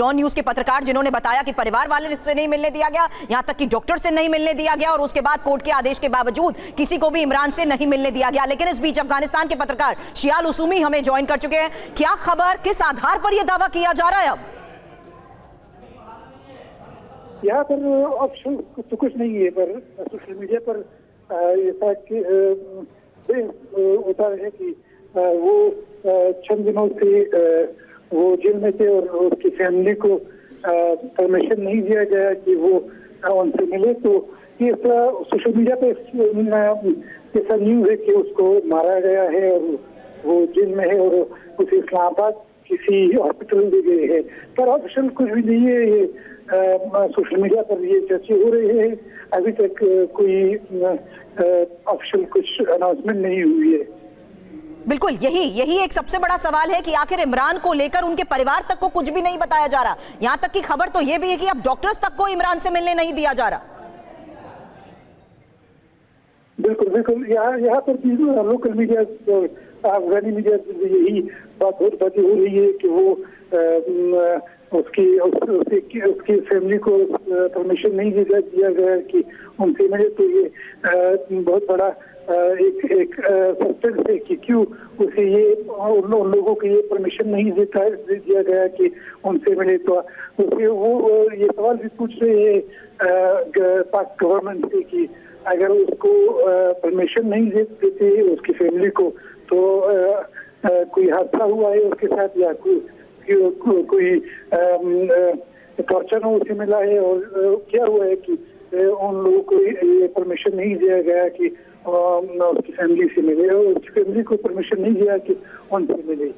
Don news के पत्रकार जिन्होंने बताया कि परिवार वाले से नहीं मिलने दिया गया, यहां तक कि डॉक्टर से नहीं मिलने दिया गया और उसके बाद कोर्ट के आदेश के बावजूद किसी को भी इमरान से नहीं मिलने दिया गया। लेकिन इस बीच अफगानिस्तान के पत्रकार शियाल उसूमी हमें ज्वाइन कर चुके हैं। क्या खबर, किस आधार पर यह दावा किया जा रहा है? अब यहाँ पर ऑप्शन तो कुछ नहीं है, पर सोशल मीडिया पर ऐसा होता है कि वो चंद दिनों से वो जेल में थे और उसकी फैमिली को परमिशन नहीं दिया गया कि वो उनसे मिले। तो ये सोशल मीडिया पे ऐसा न्यूज है कि उसको मारा गया है और वो जेल में है और उसे इस्लामाबाद किसी हॉस्पिटल में गए हैं, पर ऑप्शन कुछ भी नहीं है। ये सोशल मीडिया पर ये चर्चा हो रही है, अभी तक कोई ऑप्शन कुछ अनाउंसमेंट नहीं हुई है। बिल्कुल, यही एक सबसे बड़ा सवाल है कि आखिर इमरान को लेकर उनके परिवार तक को कुछ भी नहीं बताया जा रहा। यहां तक की खबर तो यह भी है कि अब डॉक्टर्स तक को इमरान से मिलने नहीं दिया जा रहा। बिल्कुल यहाँ पर भी लोकल मीडिया, अफगानी मीडिया यही बहुत बातें हो रही है कि वो उसकी फैमिली को परमिशन नहीं दिया गया कि उनसे मिले। तो ये बहुत बड़ा एक सस्पेंस है कि क्यों उसे ये उन लोगों को ये परमिशन नहीं दिया गया कि उनसे मिले। तो उसे वो ये सवाल भी पूछ रहे हैं पाक गवर्नमेंट से कि अगर उसको परमिशन नहीं देते उसकी फैमिली को तो कोई हादसा हुआ है उसके साथ या कोई टॉर्चर उसे मिला है और क्या हुआ है कि उन लोगों को ये परमिशन नहीं दिया गया कि उसकी फैमिली से मिले और उसकी फैमिली को परमिशन नहीं दिया कि उनसे मिले।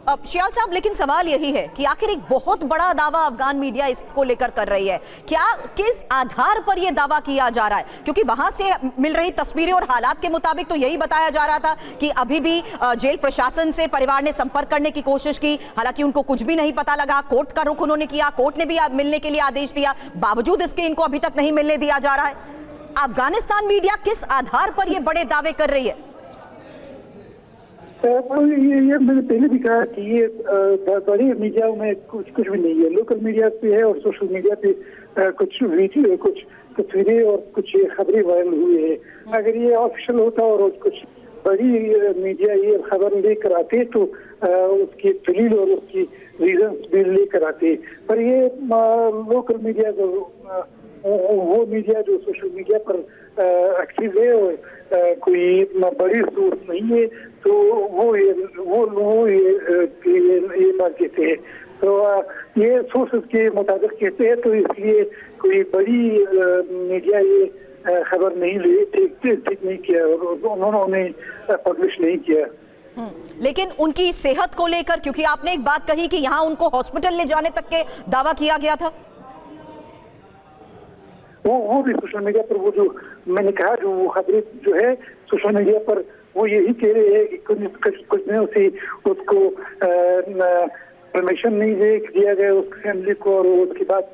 अब शियाल साहब, लेकिन सवाल यही है कि आखिर एक बहुत बड़ा दावा अफगान मीडिया इसको लेकर कर रही है, क्या किस आधार पर यह दावा किया जा रहा है? क्योंकि वहां से मिल रही तस्वीरें और हालात के मुताबिक तो यही बताया जा रहा था कि अभी भी जेल प्रशासन से परिवार ने संपर्क करने की कोशिश की, हालांकि उनको कुछ भी नहीं पता लगा। कोर्ट का रुख उन्होंने किया, कोर्ट ने भी मिलने के लिए आदेश दिया, बावजूद इसके इनको अभी तक नहीं मिलने दिया जा रहा है। अफगानिस्तान मीडिया किस आधार पर यह बड़े दावे कर रही है? ये मैंने पहले भी कहा कि ये बड़ी मीडिया में कुछ भी नहीं है। लोकल मीडिया पे है और सोशल मीडिया पे कुछ वीडियो, कुछ तस्वीरें और कुछ खबरें वायरल हुई है। अगर ये ऑफिशियल होता और कुछ बड़ी मीडिया ये खबर लेकर आते तो उसकी दलील और उसकी रीजंस भी लेकर आते, पर ये लोकल मीडिया जो वो मीडिया जो सोशल मीडिया पर एक्टिव है और कोई बड़ी सोर्स नहीं है, तो वो ये बात कहते हैं। तो ये सोर्सेस के मुताबिक कहते हैं, तो इसलिए कोई बड़ी मीडिया ये खबर नहीं ले ठीक नहीं किया और उन्होंने पब्लिश नहीं किया। लेकिन उनकी सेहत को लेकर, क्योंकि आपने एक बात कही कि यहाँ उनको हॉस्पिटल ले जाने तक के दावा किया गया था, वो भी सोशल मीडिया पर वो जो मैंने कहा जो वो खबरें जो है सोशल मीडिया पर वो यही कह रहे हैं कि कुछ दिनों से उसको परमिशन नहीं दिया गया उसकी फैमिली को और उसके बाद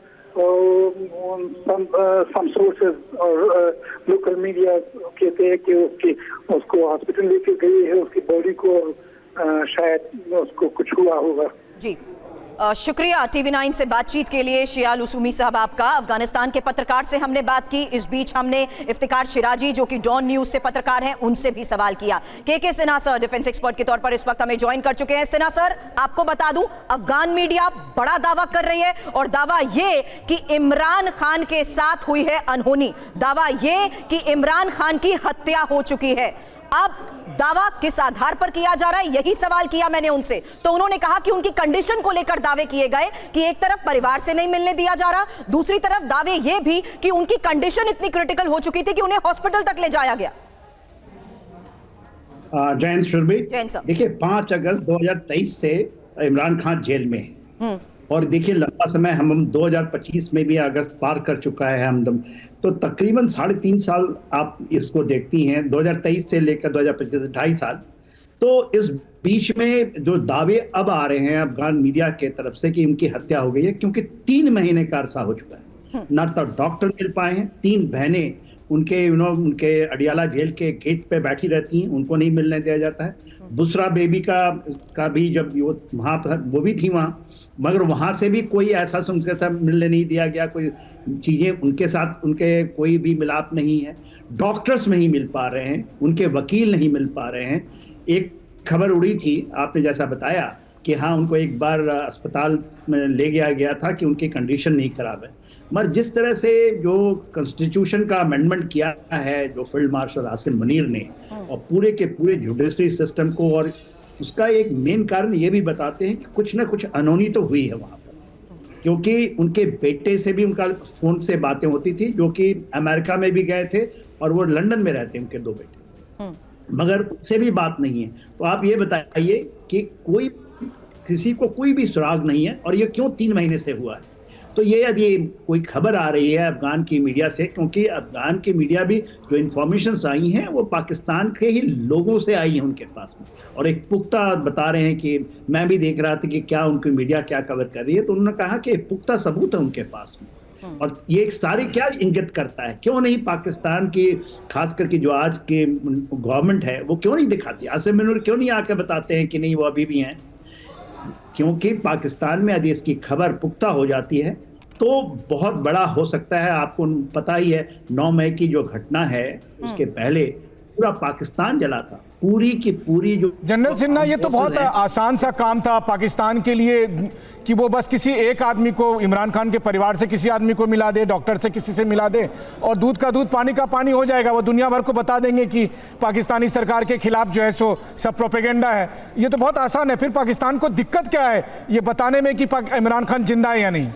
सम सोर्सेज और लोकल मीडिया कहते हैं कि उसको हॉस्पिटल लेके गए हैं उसकी बॉडी को और शायद उसको कुछ हुआ होगा। जी, शुक्रिया TV9 से बातचीत के लिए शियाल उसूमी साहब आपका। अफगानिस्तान के पत्रकार से हमने बात की। इस बीच हमने इफ्तिकार शिराजी जो कि डॉन न्यूज से पत्रकार हैं उनसे भी सवाल किया। के सिन्हा सर डिफेंस एक्सपर्ट के तौर पर इस वक्त हमें ज्वाइन कर चुके हैं। सिन्हा सर, आपको बता दूं, अफगान मीडिया बड़ा दावा कर रही है और दावा ये कि इमरान खान के साथ हुई है अनहोनी, दावा ये कि इमरान खान की हत्या हो चुकी है। अब दावा किस आधार पर किया जा रहा है, यही सवाल किया मैंने उनसे, तो उन्होंने कहा कि उनकी कंडीशन को लेकर दावे किए गए कि एक तरफ परिवार से नहीं मिलने दिया जा रहा, दूसरी तरफ दावे ये भी कि उनकी कंडीशन इतनी क्रिटिकल हो चुकी थी कि उन्हें हॉस्पिटल तक ले जाया गया। जयंत सुरभि, देखिए 5 अगस्त 2023 से इमरान खान जेल में है और देखिए लंबा समय हम 2025 में भी अगस्त पार कर चुका है हमदम, तो तकरीबन 3.5 साल आप इसको देखती हैं, 2023 से लेकर 2025 2.5 साल। तो इस बीच में जो दावे अब आ रहे हैं अफगान मीडिया के तरफ से कि उनकी हत्या हो गई है, क्योंकि 3 महीने का अरसा हो चुका है ना तो डॉक्टर मिल पाए हैं। 3 बहनें उनके उनके अडियाला जेल के गेट पे बैठी रहती हैं, उनको नहीं मिलने दिया जाता है। दूसरा बेबी का भी जब वो वहाँ पर वो भी थी वहाँ, मगर वहाँ से भी कोई ऐसा उनके साथ मिलने नहीं दिया गया, कोई चीज़ें उनके साथ उनके कोई भी मिलाप नहीं है। डॉक्टर्स नहीं मिल पा रहे हैं, उनके वकील नहीं मिल पा रहे हैं। एक खबर उड़ी थी, आपने जैसा बताया कि हाँ उनको एक बार अस्पताल में ले गया था कि उनकी कंडीशन नहीं खराब है, मगर जिस तरह से जो कॉन्स्टिट्यूशन का अमेंडमेंट किया है जो फील्ड मार्शल आसिम मुनीर ने, और पूरे के पूरे जुडिशरी सिस्टम को, और उसका एक मेन कारण ये भी बताते हैं कि कुछ ना कुछ अनहोनी तो हुई है वहाँ पर, क्योंकि उनके बेटे से भी उनका फ़ोन से बातें होती थी, जो कि अमेरिका में भी गए थे और वो लंदन में रहते हैं उनके 2 बेटे, मगर उससे भी बात नहीं है। तो आप ये बताइए कि किसी को कोई भी सुराग नहीं है, और ये क्यों 3 महीने से हुआ है। तो ये यदि कोई खबर आ रही है अफगान की मीडिया से, क्योंकि अफगान की मीडिया भी जो इन्फॉर्मेशंस आई हैं वो पाकिस्तान के ही लोगों से आई हैं उनके पास में, और एक पुख्ता बता रहे हैं कि मैं भी देख रहा था कि क्या उनकी मीडिया क्या कवर कर रही है, तो उन्होंने कहा कि एक पुख्ता सबूत है उनके पास में। और ये सारे क्या इंगित करता है, क्यों नहीं पाकिस्तान की खास करके जो आज के गवर्नमेंट है वो क्यों नहीं दिखाती, आसिम मुनीर क्यों नहीं आकर बताते हैं कि नहीं वो अभी भी हैं। क्योंकि पाकिस्तान में यदि इसकी खबर पुख्ता हो जाती है तो बहुत बड़ा हो सकता है। आपको पता ही है 9 मई की जो घटना है उसके पहले पूरा पाकिस्तान जला था, पूरी की पूरी जो जनरल सिन्हा, ये तो बहुत आसान सा काम था पाकिस्तान के लिए कि वो बस किसी एक आदमी को, इमरान खान के परिवार से किसी आदमी को मिला दे, डॉक्टर से किसी से मिला दे, और दूध का दूध पानी का पानी हो जाएगा। वो दुनिया भर को बता देंगे कि पाकिस्तानी सरकार के खिलाफ जो है सो सब प्रोपेगेंडा है। ये तो बहुत आसान है। फिर पाकिस्तान को दिक्कत क्या है ये बताने में कि इमरान खान जिंदा है या नहीं?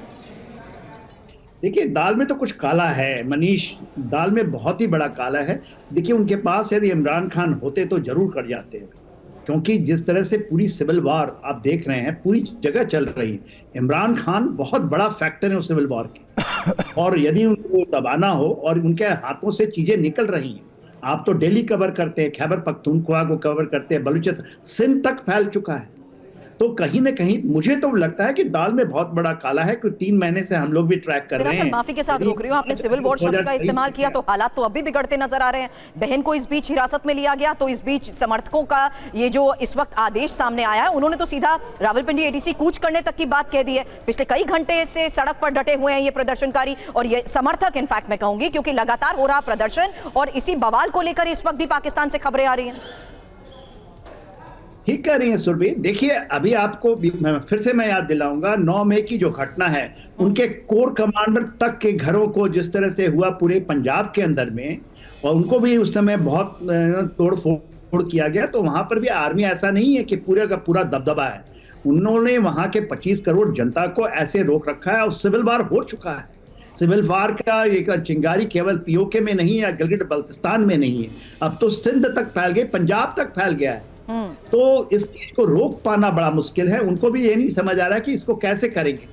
देखिए, दाल में तो कुछ काला है मनीष, दाल में बहुत ही बड़ा काला है। देखिए, उनके पास यदि इमरान खान होते तो जरूर कर जाते हैं, क्योंकि जिस तरह से पूरी सिविल वार आप देख रहे हैं पूरी जगह चल रही है, इमरान खान बहुत बड़ा फैक्टर है उस सिविल वार के। और यदि उनको दबाना हो, और उनके हाथों से चीजें निकल रही हैं, आप तो डेली कवर करते हैं, खैबर पख्तूनख्वा को कवर करते हैं, बलूचिस्तान सिंध तक फैल चुका है। तो कहीं ना कहीं मुझे तो लगता है कि दाल में बहुत बड़ा काला है, क्योंकि 3 महीने से हम लोग भी ट्रैक कर रहे हैं। माफी के साथ रोक रही हूँ, आपने सिविल वॉर शब्द का इस्तेमाल किया तो हालात तो अभी बिगड़ते नजर आ रहे हैं। बहन को इस बीच हिरासत में लिया गया, तो इस बीच समर्थकों का ये जो इस वक्त आदेश सामने आया है, उन्होंने तो सीधा रावलपिंडी एटीसी कूच करने तक की बात कह दी है। पिछले कई घंटे से सड़क पर डटे हुए हैं ये प्रदर्शनकारी और ये समर्थक, इनफैक्ट मैं कहूंगी, क्योंकि लगातार हो रहा प्रदर्शन और इसी बवाल को लेकर इस वक्त भी पाकिस्तान से खबरें आ रही हैं। ठीक कह रही हैं सुरभि। देखिए, अभी आपको फिर से मैं याद दिलाऊंगा 9 मई की जो घटना है, उनके कोर कमांडर तक के घरों को जिस तरह से हुआ पूरे पंजाब के अंदर में, और उनको भी उस समय बहुत तोड़ फोड़ किया गया। तो वहां पर भी आर्मी ऐसा नहीं है कि पूरे का पूरा दबदबा है। उन्होंने वहां के 25 करोड़ जनता को ऐसे रोक रखा है, और सिविल वार हो चुका है। सिविल वार का एक चिंगारी केवल पीओके में नहीं है, गिलगित बल्तिस्तान में नहीं है, अब तो सिंध तक फैल गई, पंजाब तक फैल गया है। तो इस चीज को रोक पाना बड़ा मुश्किल है। उनको भी ये नहीं समझ आ रहा कि इसको कैसे करेंगे।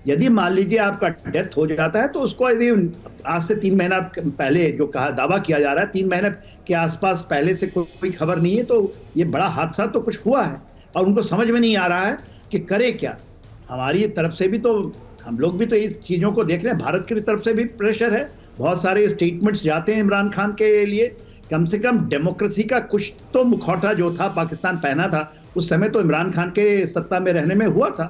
यदि मान लीजिए आपका डेथ हो जाता है, तो उसको यदि आज से 3 महीना पहले जो कहा दावा किया जा रहा है, 3 महीने के आसपास पहले से कोई खबर नहीं है, तो ये बड़ा हादसा तो कुछ हुआ है, और उनको समझ में नहीं आ रहा है कि करे क्या। हमारी तरफ से भी तो हम लोग भी तो इस चीज़ों को देख रहे हैं, भारत की तरफ से भी प्रेशर है, बहुत सारे स्टेटमेंट्स जाते हैं इमरान खान के लिए। कम से कम डेमोक्रेसी का कुछ तो मुखौटा जो था पाकिस्तान पहना था, उस समय तो इमरान खान के सत्ता में रहने में हुआ था।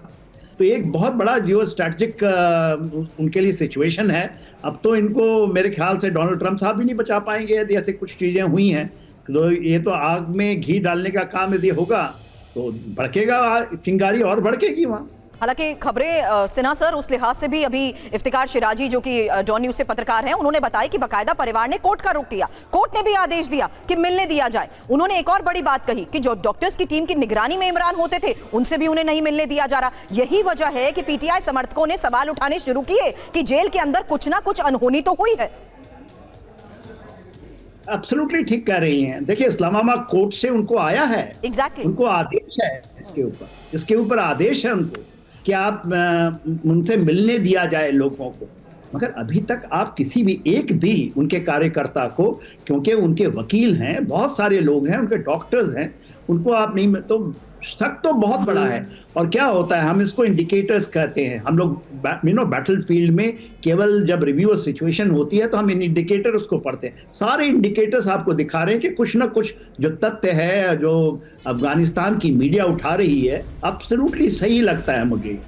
तो एक बहुत बड़ा जियो स्ट्रैटेजिक उनके लिए सिचुएशन है। अब तो इनको मेरे ख्याल से डोनाल्ड ट्रंप साहब भी नहीं बचा पाएंगे यदि ऐसे कुछ चीज़ें हुई हैं। तो ये तो आग में घी डालने का काम यदि होगा तो भड़केगा, चिंगारी और भड़केगी वहाँ। हालांकि खबरें सिन्हा सर उस लिहाज से भी, अभी इफ्तिकार शिराजी जो कि डॉन न्यूज से पत्रकार हैं, उन्होंने बताया कि बकायदा परिवार ने कोर्ट का रुख किया, कोर्ट ने भी आदेश दिया कि मिलने दिया जाए। उन्होंने एक और बड़ी बात कही कि जो डॉक्टर्स की टीम की निगरानी में इमरान होते थे उनसे भी उन्हें नहीं मिलने दिया जा रहा। यही वजह है कि पीटीआई समर्थकों ने सवाल उठाने शुरू किए कि जेल के अंदर कुछ ना कुछ अनहोनी तो हुई है। एब्सोल्युटली ठीक कह रही हैं। देखिए, इस्लामाबाद कोर्ट से उनको आया है, एग्जैक्टली उनको आदेश है इसके ऊपर आदेश है उनको कि आप उनसे मिलने दिया जाए लोगों को। मगर अभी तक आप किसी भी एक भी उनके कार्यकर्ता को, क्योंकि उनके वकील हैं, बहुत सारे लोग हैं, उनके डॉक्टर्स हैं, उनको आप नहीं, तो शक तो बहुत बड़ा है। और क्या होता है, हम इसको इंडिकेटर्स कहते हैं। हम लोग बैटल फील्ड में केवल जब रिव्यू ऑफ सिचुएशन होती है तो हम इन इंडिकेटर्स को पढ़ते हैं। सारे इंडिकेटर्स आपको दिखा रहे हैं कि कुछ ना कुछ जो तथ्य है जो अफगानिस्तान की मीडिया उठा रही है, एब्सोल्युटली सही लगता है मुझे।